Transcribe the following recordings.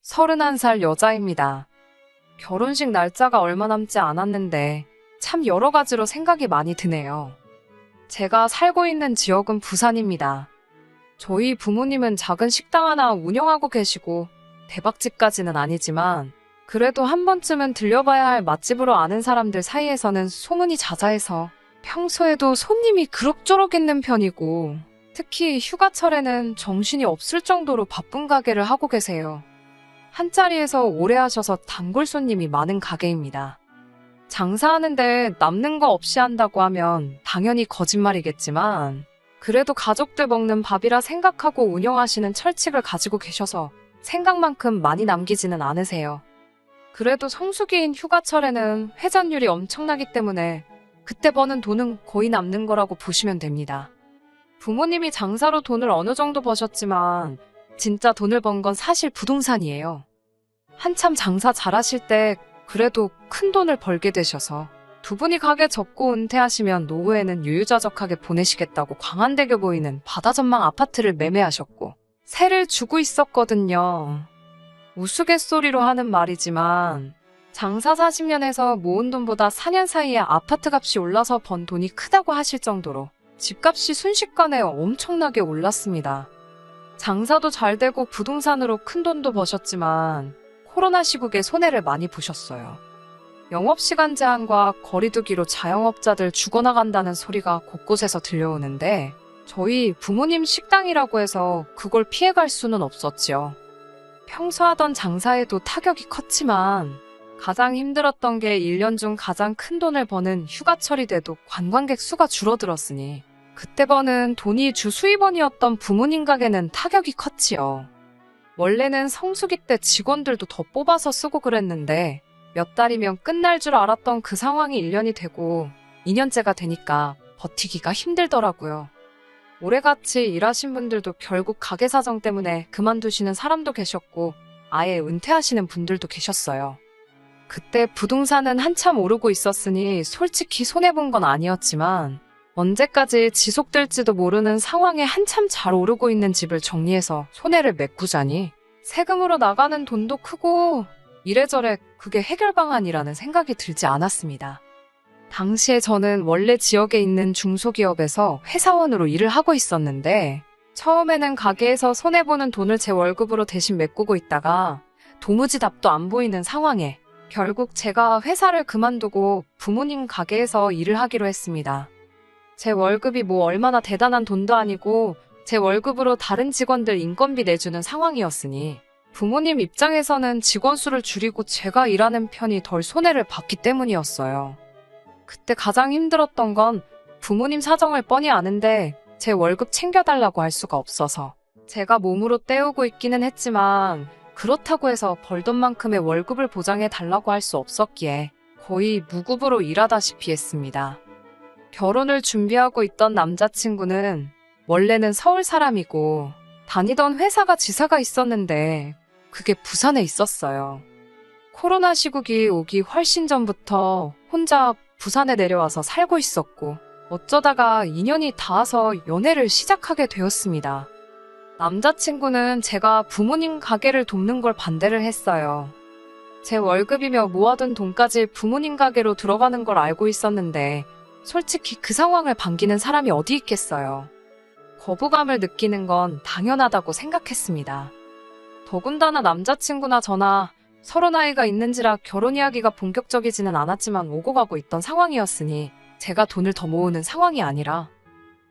31살 여자입니다. 결혼식 날짜가 얼마 남지 않았는데 참 여러 가지로 생각이 많이 드네요. 제가 살고 있는 지역은 부산입니다. 저희 부모님은 작은 식당 하나 운영하고 계시고 대박집까지는 아니지만 그래도 한 번쯤은 들려봐야 할 맛집으로 아는 사람들 사이에서는 소문이 자자해서 평소에도 손님이 그럭저럭 있는 편이고 특히 휴가철에는 정신이 없을 정도로 바쁜 가게를 하고 계세요. 한 자리에서 오래 하셔서 단골 손님이 많은 가게입니다. 장사하는데 남는 거 없이 한다고 하면 당연히 거짓말이겠지만 그래도 가족들 먹는 밥이라 생각하고 운영하시는 철칙을 가지고 계셔서 생각만큼 많이 남기지는 않으세요. 그래도 성수기인 휴가철에는 회전율이 엄청나기 때문에 그때 버는 돈은 거의 남는 거라고 보시면 됩니다. 부모님이 장사로 돈을 어느 정도 버셨지만 진짜 돈을 번 건 사실 부동산이에요. 한참 장사 잘하실 때 그래도 큰 돈을 벌게 되셔서 두 분이 가게 접고 은퇴하시면 노후에는 유유자적하게 보내시겠다고 광안대교 보이는 바다전망 아파트를 매매하셨고 세를 주고 있었거든요. 우스갯소리로 하는 말이지만 장사 40년 해서 모은 돈보다 4년 사이에 아파트 값이 올라서 번 돈이 크다고 하실 정도로 집값이 순식간에 엄청나게 올랐습니다. 장사도 잘 되고 부동산으로 큰 돈도 버셨지만 코로나 시국에 손해를 많이 보셨어요. 영업시간 제한과 거리두기로 자영업자들 죽어나간다는 소리가 곳곳에서 들려오는데 저희 부모님 식당이라고 해서 그걸 피해갈 수는 없었지요. 평소 하던 장사에도 타격이 컸지만 가장 힘들었던 게 1년 중 가장 큰 돈을 버는 휴가철이 돼도 관광객 수가 줄어들었으니 그때 버는 돈이 주 수입원이었던 부모님 가게는 타격이 컸지요. 원래는 성수기 때 직원들도 더 뽑아서 쓰고 그랬는데 몇 달이면 끝날 줄 알았던 그 상황이 1년이 되고 2년째가 되니까 버티기가 힘들더라고요. 오래같이 일하신 분들도 결국 가게 사정 때문에 그만두시는 사람도 계셨고 아예 은퇴하시는 분들도 계셨어요. 그때 부동산은 한참 오르고 있었으니 솔직히 손해본 건 아니었지만 언제까지 지속될지도 모르는 상황에 한참 잘 오르고 있는 집을 정리해서 손해를 메꾸자니 세금으로 나가는 돈도 크고 이래저래 그게 해결 방안이라는 생각이 들지 않았습니다. 당시에 저는 원래 지역에 있는 중소기업에서 회사원으로 일을 하고 있었는데 처음에는 가게에서 손해보는 돈을 제 월급으로 대신 메꾸고 있다가 도무지 답도 안 보이는 상황에 결국 제가 회사를 그만두고 부모님 가게에서 일을 하기로 했습니다. 제 월급이 뭐 얼마나 대단한 돈도 아니고 제 월급으로 다른 직원들 인건비 내주는 상황이었으니 부모님 입장에서는 직원 수를 줄이고 제가 일하는 편이 덜 손해를 봤기 때문이었어요. 그때 가장 힘들었던 건 부모님 사정을 뻔히 아는데 제 월급 챙겨달라고 할 수가 없어서 제가 몸으로 때우고 있기는 했지만 그렇다고 해서 벌던 만큼의 월급을 보장해 달라고 할 수 없었기에 거의 무급으로 일하다시피 했습니다. 결혼을 준비하고 있던 남자친구는 원래는 서울 사람이고 다니던 회사가 지사가 있었는데 그게 부산에 있었어요. 코로나 시국이 오기 훨씬 전부터 혼자 부산에 내려와서 살고 있었고 어쩌다가 인연이 닿아서 연애를 시작하게 되었습니다. 남자친구는 제가 부모님 가게를 돕는 걸 반대를 했어요. 제 월급이며 모아둔 돈까지 부모님 가게로 들어가는 걸 알고 있었는데 솔직히 그 상황을 반기는 사람이 어디 있겠어요. 거부감을 느끼는 건 당연하다고 생각했습니다. 더군다나 남자친구나 저나 서로 나이가 있는지라 결혼 이야기가 본격적이지는 않았지만 오고 가고 있던 상황이었으니 제가 돈을 더 모으는 상황이 아니라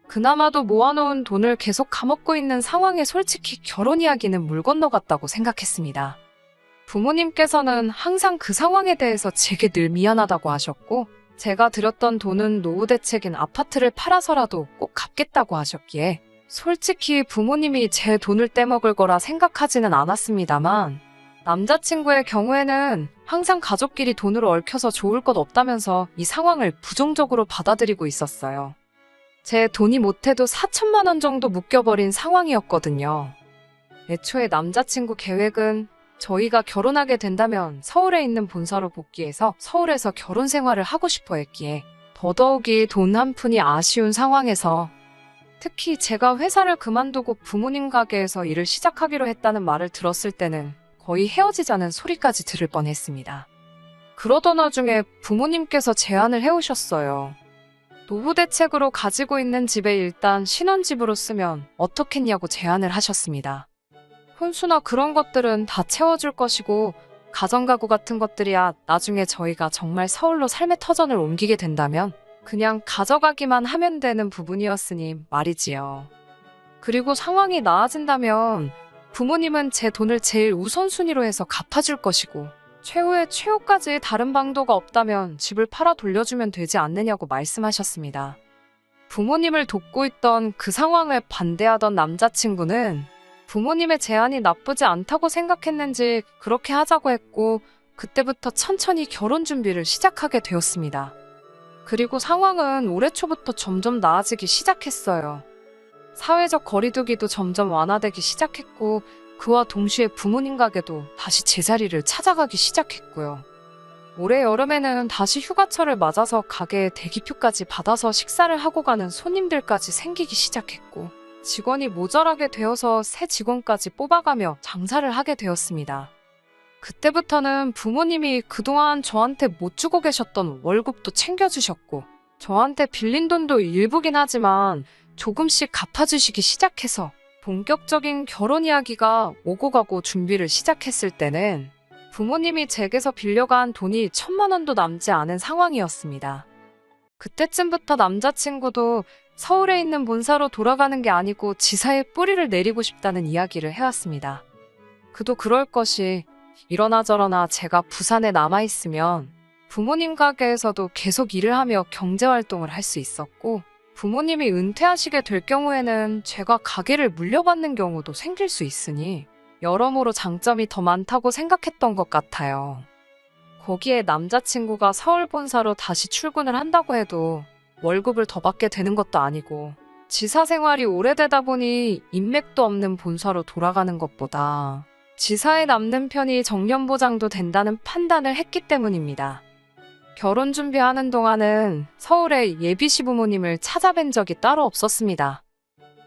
그나마도 모아놓은 돈을 계속 까먹고 있는 상황에 솔직히 결혼 이야기는 물 건너갔다고 생각했습니다. 부모님께서는 항상 그 상황에 대해서 제게 늘 미안하다고 하셨고 제가 들였던 돈은 노후 대책인 아파트를 팔아서라도 꼭 갚겠다고 하셨기에 솔직히 부모님이 제 돈을 떼먹을 거라 생각하지는 않았습니다만 남자친구의 경우에는 항상 가족끼리 돈으로 얽혀서 좋을 것 없다면서 이 상황을 부정적으로 받아들이고 있었어요. 제 돈이 못해도 4천만 원 정도 묶여버린 상황이었거든요. 애초에 남자친구 계획은 저희가 결혼하게 된다면 서울에 있는 본사로 복귀해서 서울에서 결혼 생활을 하고 싶어 했기에 더더욱이 돈 한 푼이 아쉬운 상황에서 특히 제가 회사를 그만두고 부모님 가게에서 일을 시작하기로 했다는 말을 들었을 때는 거의 헤어지자는 소리까지 들을 뻔했습니다. 그러던 와중에 부모님께서 제안을 해오셨어요. 노후 대책으로 가지고 있는 집에 일단 신혼집으로 쓰면 어떻겠냐고 제안을 하셨습니다. 혼수나 그런 것들은 다 채워줄 것이고 가정가구 같은 것들이야 나중에 저희가 정말 서울로 삶의 터전을 옮기게 된다면 그냥 가져가기만 하면 되는 부분이었으니 말이지요. 그리고 상황이 나아진다면 부모님은 제 돈을 제일 우선순위로 해서 갚아줄 것이고 최후의 최후까지 다른 방도가 없다면 집을 팔아 돌려주면 되지 않느냐고 말씀하셨습니다. 부모님을 돕고 있던 그 상황을 반대하던 남자친구는 부모님의 제안이 나쁘지 않다고 생각했는지 그렇게 하자고 했고 그때부터 천천히 결혼 준비를 시작하게 되었습니다. 그리고 상황은 올해 초부터 점점 나아지기 시작했어요. 사회적 거리두기도 점점 완화되기 시작했고 그와 동시에 부모님 가게도 다시 제자리를 찾아가기 시작했고요. 올해 여름에는 다시 휴가철을 맞아서 가게에 대기표까지 받아서 식사를 하고 가는 손님들까지 생기기 시작했고 직원이 모자라게 되어서 새 직원까지 뽑아가며 장사를 하게 되었습니다. 그때부터는 부모님이 그동안 저한테 못 주고 계셨던 월급도 챙겨주셨고 저한테 빌린 돈도 일부긴 하지만 조금씩 갚아주시기 시작해서 본격적인 결혼 이야기가 오고 가고 준비를 시작했을 때는 부모님이 제게서 빌려간 돈이 1,000만 원도 남지 않은 상황이었습니다. 그때쯤부터 남자친구도 서울에 있는 본사로 돌아가는 게 아니고 지사에 뿌리를 내리고 싶다는 이야기를 해왔습니다. 그도 그럴 것이 이러나 저러나 제가 부산에 남아있으면 부모님 가게에서도 계속 일을 하며 경제활동을 할 수 있었고 부모님이 은퇴하시게 될 경우에는 제가 가게를 물려받는 경우도 생길 수 있으니 여러모로 장점이 더 많다고 생각했던 것 같아요. 거기에 남자친구가 서울 본사로 다시 출근을 한다고 해도 월급을 더 받게 되는 것도 아니고 지사 생활이 오래되다 보니 인맥도 없는 본사로 돌아가는 것보다 지사에 남는 편이 정년보장도 된다는 판단을 했기 때문입니다. 결혼 준비하는 동안은 서울에 예비 시부모님을 찾아뵌 적이 따로 없었습니다.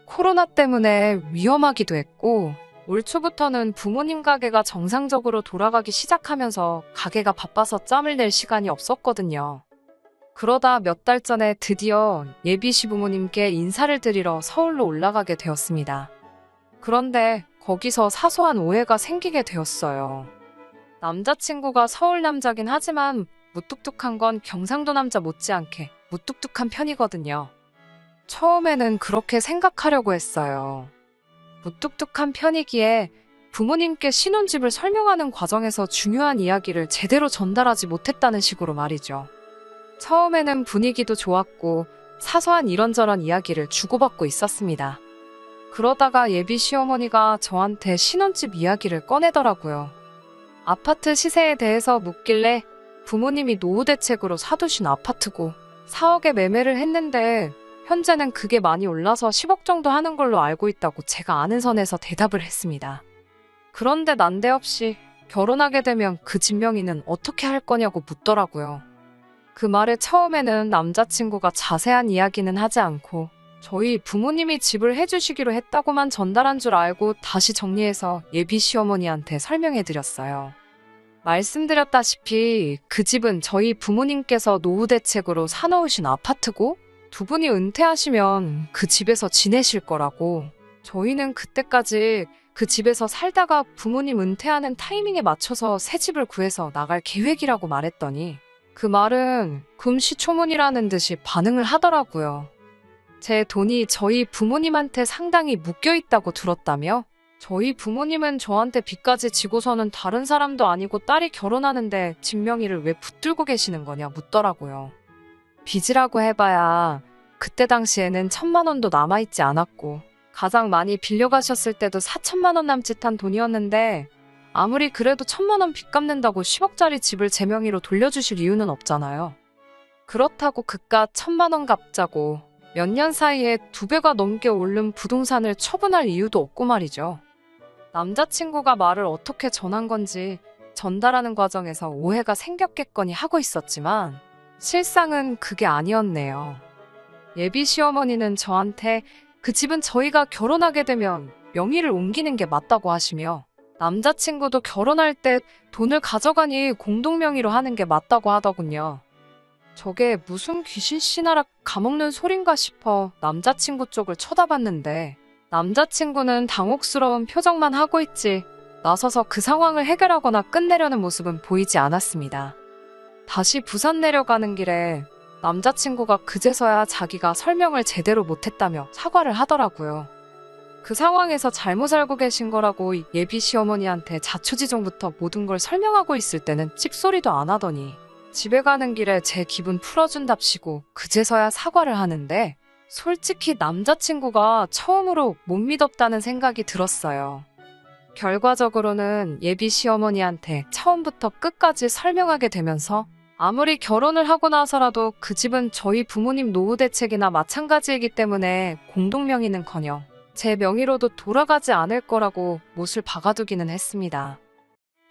코로나 때문에 위험하기도 했고 올 초부터는 부모님 가게가 정상적으로 돌아가기 시작하면서 가게가 바빠서 짬을 낼 시간이 없었거든요. 그러다 몇 달 전에 드디어 예비 시부모님께 인사를 드리러 서울로 올라가게 되었습니다. 그런데 거기서 사소한 오해가 생기게 되었어요. 남자친구가 서울 남자긴 하지만 무뚝뚝한 건 경상도 남자 못지않게 무뚝뚝한 편이거든요. 처음에는 그렇게 생각하려고 했어요. 무뚝뚝한 편이기에 부모님께 신혼집을 설명하는 과정에서 중요한 이야기를 제대로 전달하지 못했다는 식으로 말이죠. 처음에는 분위기도 좋았고 사소한 이런저런 이야기를 주고받고 있었습니다. 그러다가 예비 시어머니가 저한테 신혼집 이야기를 꺼내더라고요. 아파트 시세에 대해서 묻길래 부모님이 노후 대책으로 사두신 아파트고 4억에 매매를 했는데 현재는 그게 많이 올라서 10억 정도 하는 걸로 알고 있다고 제가 아는 선에서 대답을 했습니다. 그런데 난데없이 결혼하게 되면 그 집 명의는 어떻게 할 거냐고 묻더라고요. 그 말에 처음에는 남자친구가 자세한 이야기는 하지 않고 저희 부모님이 집을 해주시기로 했다고만 전달한 줄 알고 다시 정리해서 예비 시어머니한테 설명해드렸어요. 말씀드렸다시피 그 집은 저희 부모님께서 노후 대책으로 사놓으신 아파트고 두 분이 은퇴하시면 그 집에서 지내실 거라고 저희는 그때까지 그 집에서 살다가 부모님 은퇴하는 타이밍에 맞춰서 새 집을 구해서 나갈 계획이라고 말했더니 그 말은 금시초문이라는 듯이 반응을 하더라고요. 제 돈이 저희 부모님한테 상당히 묶여있다고 들었다며 저희 부모님은 저한테 빚까지 지고서는 다른 사람도 아니고 딸이 결혼하는데 집 명의를 왜 붙들고 계시는 거냐 묻더라고요. 빚이라고 해봐야 그때 당시에는 1,000만 원도 남아있지 않았고 가장 많이 빌려가셨을 때도 4천만 원 남짓한 돈이었는데 아무리 그래도 1,000만 원 빚 갚는다고 10억짜리 집을 제 명의로 돌려주실 이유는 없잖아요. 그렇다고 그깟 1,000만 원 갚자고 몇 년 사이에 2배가 넘게 오른 부동산을 처분할 이유도 없고 말이죠. 남자친구가 말을 어떻게 전한 건지 전달하는 과정에서 오해가 생겼겠거니 하고 있었지만 실상은 그게 아니었네요. 예비 시어머니는 저한테 그 집은 저희가 결혼하게 되면 명의를 옮기는 게 맞다고 하시며 남자친구도 결혼할 때 돈을 가져가니 공동명의로 하는 게 맞다고 하더군요. 저게 무슨 귀신 씨나락 가먹는 소린가 싶어 남자친구 쪽을 쳐다봤는데 남자친구는 당혹스러운 표정만 하고 있지 나서서 그 상황을 해결하거나 끝내려는 모습은 보이지 않았습니다. 다시 부산 내려가는 길에 남자친구가 그제서야 자기가 설명을 제대로 못했다며 사과를 하더라고요. 그 상황에서 잘못 알고 계신 거라고 예비 시어머니한테 자초지종부터 모든 걸 설명하고 있을 때는 찍소리도 안 하더니 집에 가는 길에 제 기분 풀어준답시고 그제서야 사과를 하는데 솔직히 남자친구가 처음으로 못 믿었다는 생각이 들었어요. 결과적으로는 예비 시어머니한테 처음부터 끝까지 설명하게 되면서 아무리 결혼을 하고 나서라도 그 집은 저희 부모님 노후 대책이나 마찬가지이기 때문에 공동명의는커녕 제 명의로도 돌아가지 않을 거라고 못을 박아두기는 했습니다.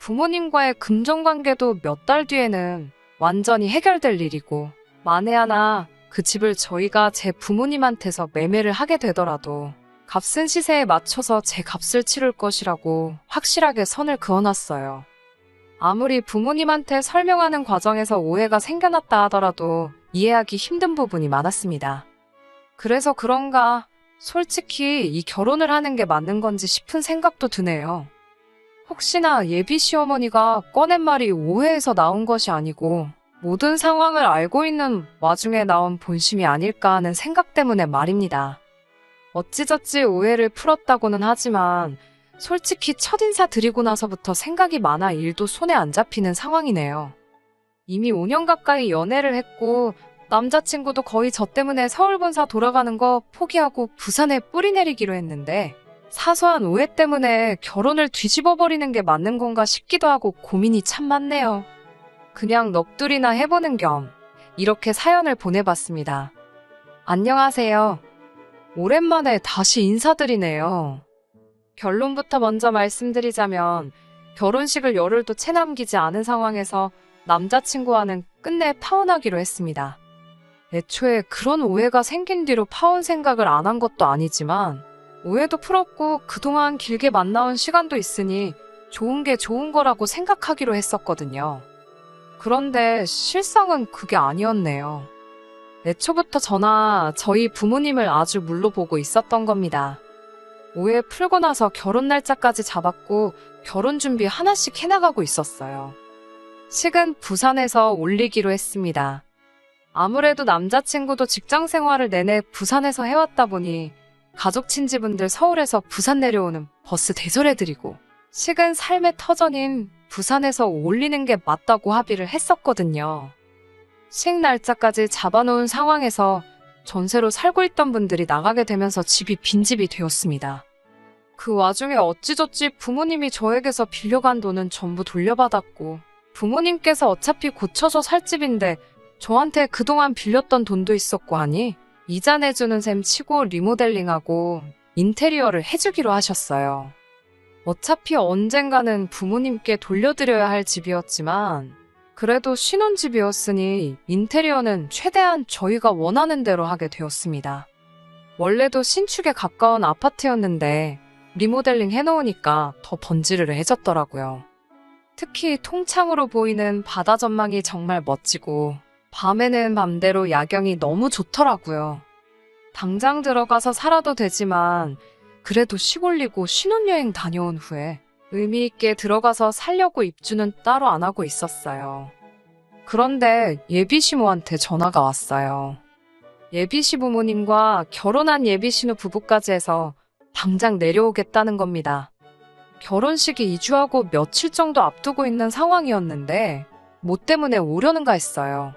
부모님과의 금전관계도 몇 달 뒤에는 완전히 해결될 일이고 만에 하나 그 집을 저희가 제 부모님한테서 매매를 하게 되더라도 값은 시세에 맞춰서 제 값을 치를 것이라고 확실하게 선을 그어놨어요. 아무리 부모님한테 설명하는 과정에서 오해가 생겨났다 하더라도 이해하기 힘든 부분이 많았습니다. 그래서 그런가 솔직히 이 결혼을 하는 게 맞는 건지 싶은 생각도 드네요. 혹시나 예비 시어머니가 꺼낸 말이 오해에서 나온 것이 아니고 모든 상황을 알고 있는 와중에 나온 본심이 아닐까 하는 생각 때문에 말입니다. 어찌저찌 오해를 풀었다고는 하지만 솔직히 첫인사 드리고 나서부터 생각이 많아 일도 손에 안 잡히는 상황이네요. 이미 5년 가까이 연애를 했고 남자친구도 거의 저 때문에 서울 본사 돌아가는 거 포기하고 부산에 뿌리 내리기로 했는데 사소한 오해 때문에 결혼을 뒤집어버리는 게 맞는 건가 싶기도 하고 고민이 참 많네요. 그냥 넋두리나 해보는 겸 이렇게 사연을 보내봤습니다. 안녕하세요. 오랜만에 다시 인사드리네요. 결론부터 먼저 말씀드리자면 결혼식을 열흘도 채 남기지 않은 상황에서 남자친구와는 끝내 파혼하기로 했습니다. 애초에 그런 오해가 생긴 뒤로 파혼 생각을 안 한 것도 아니지만 오해도 풀었고 그동안 길게 만나온 시간도 있으니 좋은 게 좋은 거라고 생각하기로 했었거든요. 그런데 실상은 그게 아니었네요. 애초부터 저나 저희 부모님을 아주 물러보고 있었던 겁니다. 오해 풀고 나서 결혼 날짜까지 잡았고 결혼 준비 하나씩 해나가고 있었어요. 식은 부산에서 올리기로 했습니다. 아무래도 남자친구도 직장 생활을 내내 부산에서 해왔다 보니 가족 친지분들 서울에서 부산 내려오는 버스 대절해드리고 식은 삶의 터전인 부산에서 올리는 게 맞다고 합의를 했었거든요. 식 날짜까지 잡아놓은 상황에서 전세로 살고 있던 분들이 나가게 되면서 집이 빈집이 되었습니다. 그 와중에 어찌저찌 부모님이 저에게서 빌려간 돈은 전부 돌려받았고 부모님께서 어차피 고쳐서 살 집인데 저한테 그동안 빌렸던 돈도 있었고 하니 이자 내주는 셈 치고 리모델링하고 인테리어를 해주기로 하셨어요. 어차피 언젠가는 부모님께 돌려드려야 할 집이었지만 그래도 신혼집이었으니 인테리어는 최대한 저희가 원하는 대로 하게 되었습니다. 원래도 신축에 가까운 아파트였는데 리모델링 해놓으니까 더 번지르르해졌더라고요. 특히 통창으로 보이는 바다 전망이 정말 멋지고 밤에는 맘대로 야경이 너무 좋더라고요. 당장 들어가서 살아도 되지만 그래도 시골리고 신혼여행 다녀온 후에 의미 있게 들어가서 살려고 입주는 따로 안 하고 있었어요. 그런데 예비시모한테 전화가 왔어요. 예비시부모님과 결혼한 예비신우 부부까지 해서 당장 내려오겠다는 겁니다. 결혼식이 2주하고 며칠 정도 앞두고 있는 상황이었는데 뭐 때문에 오려는가 했어요.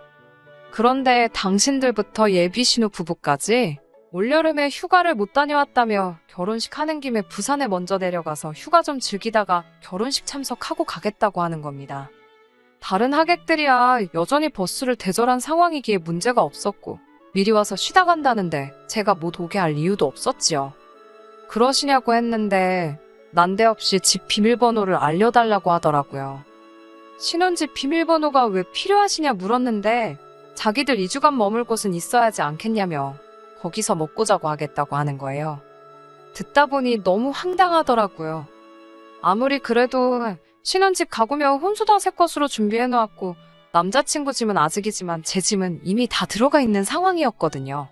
그런데 당신들부터 예비신우 부부까지 올여름에 휴가를 못 다녀왔다며 결혼식 하는 김에 부산에 먼저 내려가서 휴가 좀 즐기다가 결혼식 참석하고 가겠다고 하는 겁니다. 다른 하객들이야 여전히 버스를 대절한 상황이기에 문제가 없었고 미리 와서 쉬다 간다는데 제가 못 오게 할 이유도 없었지요. 그러시냐고 했는데 난데없이 집 비밀번호를 알려달라고 하더라고요. 신혼집 비밀번호가 왜 필요하시냐 물었는데 자기들 2주간 머물 곳은 있어야지 않겠냐며 거기서 먹고 자고 하겠다고 하는 거예요. 듣다 보니 너무 황당하더라고요. 아무리 그래도 신혼집 가구며 혼수도 새 것으로 준비해놓았고 남자친구 짐은 아직이지만 제 짐은 이미 다 들어가 있는 상황이었거든요.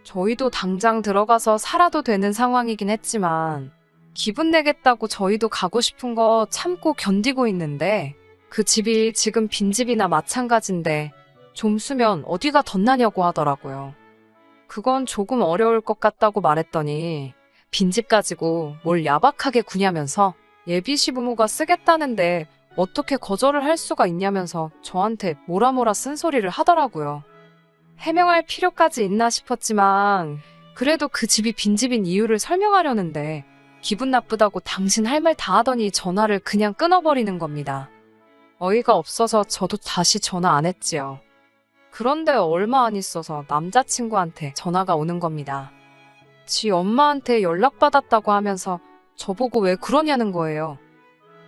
저희도 당장 들어가서 살아도 되는 상황이긴 했지만 기분 내겠다고 저희도 가고 싶은 거 참고 견디고 있는데 그 집이 지금 빈집이나 마찬가지인데 좀 쓰면 어디가 덧나냐고 하더라고요. 그건 조금 어려울 것 같다고 말했더니 빈집 가지고 뭘 야박하게 구냐면서 예비 시부모가 쓰겠다는데 어떻게 거절을 할 수가 있냐면서 저한테 뭐라 쓴소리를 하더라고요. 해명할 필요까지 있나 싶었지만 그래도 그 집이 빈집인 이유를 설명하려는데 기분 나쁘다고 당신 할 말 다 하더니 전화를 그냥 끊어버리는 겁니다. 어이가 없어서 저도 다시 전화 안 했지요. 그런데 얼마 안 있어서 남자친구한테 전화가 오는 겁니다. 지 엄마한테 연락받았다고 하면서 저보고 왜 그러냐는 거예요.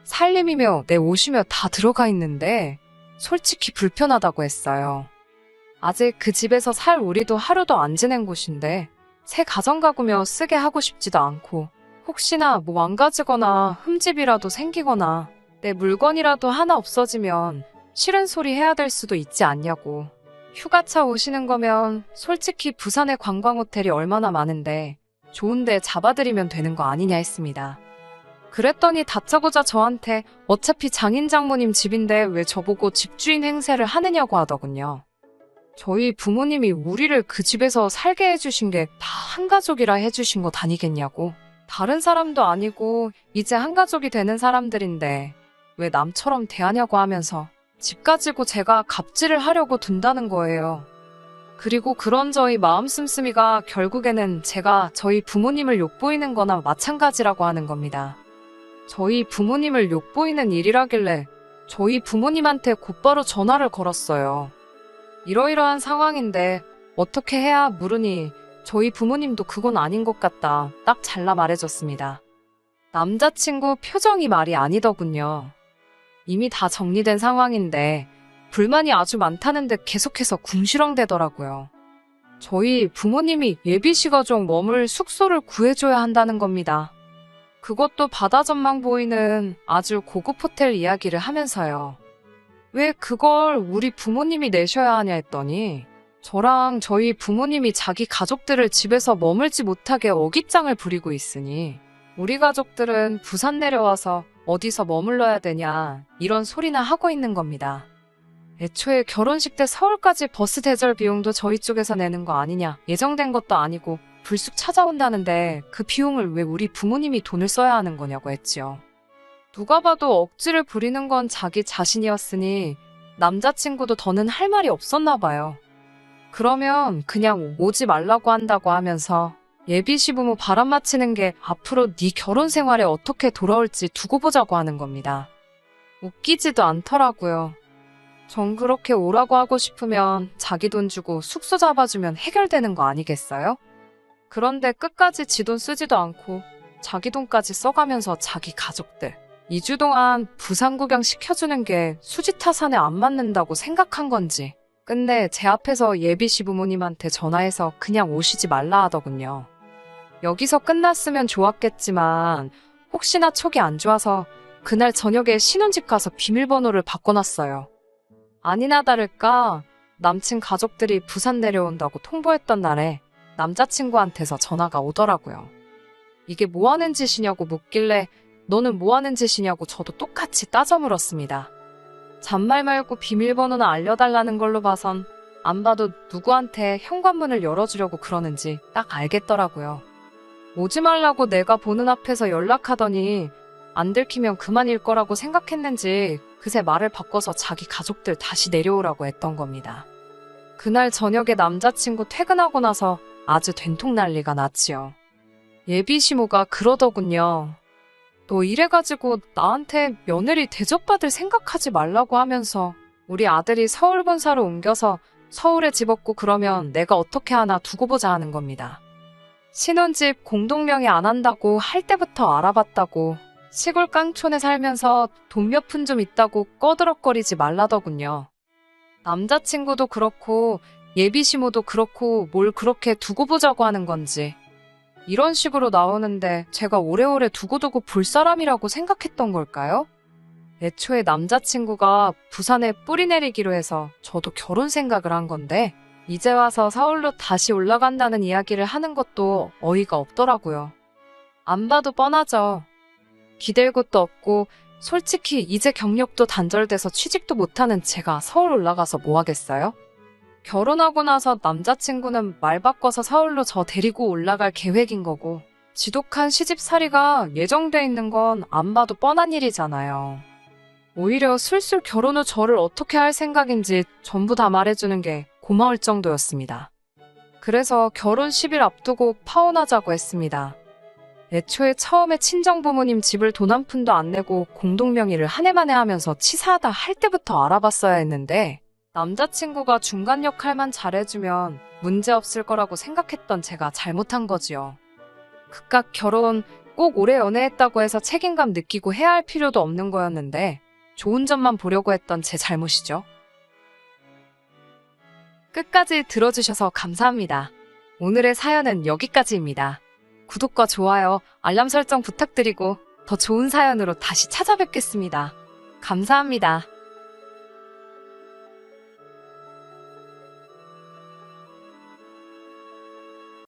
살림이며 내 옷이며 다 들어가 있는데 솔직히 불편하다고 했어요. 아직 그 집에서 살 우리도 하루도 안 지낸 곳인데 새 가정가구며 쓰게 하고 싶지도 않고 혹시나 뭐 망가지거나 흠집이라도 생기거나 내 물건이라도 하나 없어지면 싫은 소리 해야 될 수도 있지 않냐고. 휴가차 오시는 거면 솔직히 부산에 관광호텔이 얼마나 많은데 좋은데 잡아드리면 되는 거 아니냐 했습니다. 그랬더니 다짜고짜 저한테 어차피 장인 장모님 집인데 왜 저보고 집주인 행세를 하느냐고 하더군요. 저희 부모님이 우리를 그 집에서 살게 해주신 게 다 한가족이라 해주신 것 아니겠냐고. 다른 사람도 아니고 이제 한가족이 되는 사람들인데 왜 남처럼 대하냐고 하면서 집 가지고 제가 갑질을 하려고 둔다는 거예요. 그리고 그런 저희 마음 씀씀이가 결국에는 제가 저희 부모님을 욕보이는 거나 마찬가지라고 하는 겁니다. 저희 부모님을 욕보이는 일이라길래 저희 부모님한테 곧바로 전화를 걸었어요. 이러이러한 상황인데 어떻게 해야 물으니 저희 부모님도 그건 아닌 것 같다 딱 잘라 말해줬습니다. 남자친구 표정이 말이 아니더군요. 이미 다 정리된 상황인데 불만이 아주 많다는 듯 계속해서 궁시렁대더라고요. 저희 부모님이 예비시가족 머물 숙소를 구해줘야 한다는 겁니다. 그것도 바다 전망 보이는 아주 고급 호텔 이야기를 하면서요. 왜 그걸 우리 부모님이 내셔야 하냐 했더니 저랑 저희 부모님이 자기 가족들을 집에서 머물지 못하게 어깃장을 부리고 있으니 우리 가족들은 부산 내려와서 어디서 머물러야 되냐 이런 소리나 하고 있는 겁니다. 애초에 결혼식 때 서울까지 버스 대절 비용도 저희 쪽에서 내는 거 아니냐, 예정된 것도 아니고 불쑥 찾아온다는데 그 비용을 왜 우리 부모님이 돈을 써야 하는 거냐고 했지요. 누가 봐도 억지를 부리는 건 자기 자신이었으니 남자친구도 더는 할 말이 없었나 봐요. 그러면 그냥 오지 말라고 한다고 하면서 예비 시부모 바람 맞히는 게 앞으로 네 결혼 생활에 어떻게 돌아올지 두고 보자고 하는 겁니다. 웃기지도 않더라고요. 전 그렇게 오라고 하고 싶으면 자기 돈 주고 숙소 잡아주면 해결되는 거 아니겠어요? 그런데 끝까지 지 돈 쓰지도 않고 자기 돈까지 써가면서 자기 가족들 2주 동안 부산 구경 시켜주는 게 수지타산에 안 맞는다고 생각한 건지 근데 제 앞에서 예비 시부모님한테 전화해서 그냥 오시지 말라 하더군요. 여기서 끝났으면 좋았겠지만 혹시나 촉이 안 좋아서 그날 저녁에 신혼집 가서 비밀번호를 바꿔놨어요. 아니나 다를까 남친 가족들이 부산 내려온다고 통보했던 날에 남자친구한테서 전화가 오더라고요. 이게 뭐하는 짓이냐고 묻길래 너는 뭐하는 짓이냐고 저도 똑같이 따져 물었습니다. 잔말 말고 비밀번호나 알려달라는 걸로 봐선 안 봐도 누구한테 현관문을 열어주려고 그러는지 딱 알겠더라고요. 오지 말라고 내가 보는 앞에서 연락하더니 안 들키면 그만일 거라고 생각했는지 그새 말을 바꿔서 자기 가족들 다시 내려오라고 했던 겁니다. 그날 저녁에 남자친구 퇴근하고 나서 아주 된통 난리가 났지요. 예비 시모가 그러더군요. 너 이래가지고 나한테 며느리 대접받을 생각하지 말라고 하면서 우리 아들이 서울 본사로 옮겨서 서울에 집 얻고 그러면 내가 어떻게 하나 두고 보자 하는 겁니다. 신혼집 공동명의 안 한다고 할 때부터 알아봤다고 시골 깡촌에 살면서 돈 몇 푼 좀 있다고 꺼드럭거리지 말라더군요. 남자친구도 그렇고 예비 시모도 그렇고 뭘 그렇게 두고 보자고 하는 건지 이런 식으로 나오는데 제가 오래오래 두고두고 볼 사람이라고 생각했던 걸까요? 애초에 남자친구가 부산에 뿌리 내리기로 해서 저도 결혼 생각을 한 건데 이제 와서 서울로 다시 올라간다는 이야기를 하는 것도 어이가 없더라고요. 안 봐도 뻔하죠. 기댈 곳도 없고 솔직히 이제 경력도 단절돼서 취직도 못하는 제가 서울 올라가서 뭐 하겠어요? 결혼하고 나서 남자친구는 말 바꿔서 서울로 저 데리고 올라갈 계획인 거고 지독한 시집살이가 예정돼 있는 건 안 봐도 뻔한 일이잖아요. 오히려 술술 결혼 후 저를 어떻게 할 생각인지 전부 다 말해주는 게 고마울 정도였습니다. 그래서 결혼 10일 앞두고 파혼하자고 했습니다. 애초에 처음에 친정부모님 집을 돈 한 푼도 안 내고 공동명의를 한 해 만에 하면서 치사하다 할 때부터 알아봤어야 했는데 남자친구가 중간 역할만 잘해주면 문제없을 거라고 생각했던 제가 잘못한 거지요. 그깟 결혼 꼭 오래 연애했다고 해서 책임감 느끼고 해야 할 필요도 없는 거였는데 좋은 점만 보려고 했던 제 잘못이죠. 끝까지 들어주셔서 감사합니다. 오늘의 사연은 여기까지입니다. 구독과 좋아요, 알람 설정 부탁드리고 더 좋은 사연으로 다시 찾아뵙겠습니다. 감사합니다.